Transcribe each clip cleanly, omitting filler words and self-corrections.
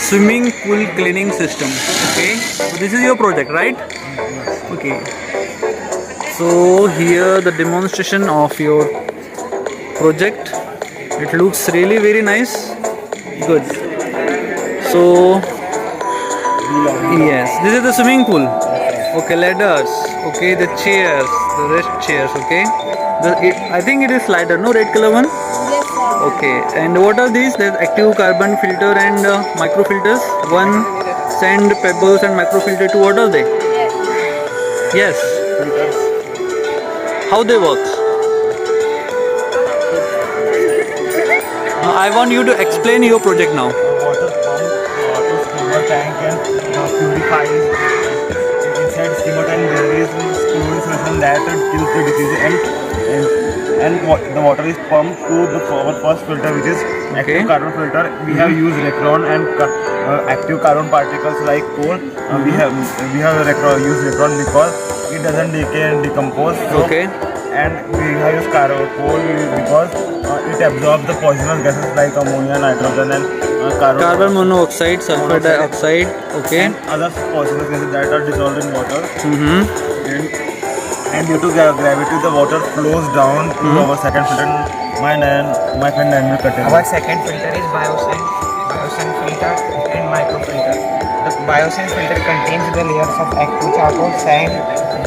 swimming pool cleaning system. Okay, so this is your project, right? Okay, so here the demonstration of your project. It looks really very nice. Good. So yes, this is the swimming pool. Okay, ladders. Okay, the chairs, the rest chairs. Okay, I think it is slider. No red color one. Yes, sir. Okay, and what are these? There's active carbon filter and microfilters. One sand, pebbles, and microfilter. Two. What are they? Yes. How they work? I want you to explain your project now. Water pump to steamer tank and purifies. Inside steamer tank there is chlorine solution that kills the disease and the water is pumped to our first filter, which is active carbon filter. We have used Recron and active carbon particles like coal. We have used Recron because it doesn't decay and decompose. So, Okay. and we have used coal because it absorbs the poisonous gases like ammonia, nitrogen, and Carbon monoxide, sulfur dioxide. Okay. and other poisonous gases that are dissolved in water. Mm-hmm. And due to gravity, the water flows down to our second filter. My friend Nan will cut it. Our second filter is biosand filter and microfilter. The biosand filter contains the layers of active charcoal, sand,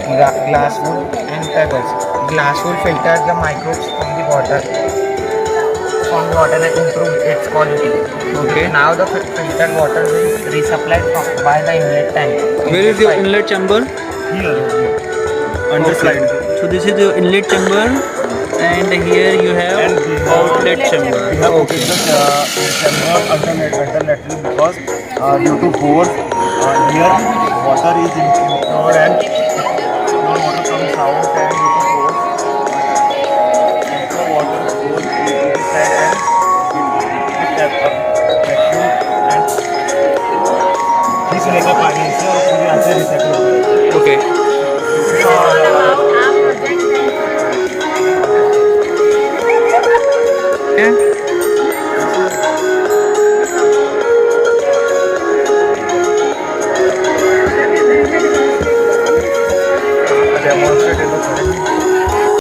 glass wool and pebbles. Glass wool filters the microbes from the water and improve its quality. Okay. Now the filtered water will be resupplied by the inlet tank. Where is your inlet chamber? Here. Under Okay. slide. So this is your inlet chamber, and here you have And we have outlet chamber. We have put Okay. the chamber alternately because due to force here water is impure and more water comes out and due to force extra water goes inside and it vacuum and इसमें का पानी से और पूरे यहाँ से recycle होता है. Okay. Yeah.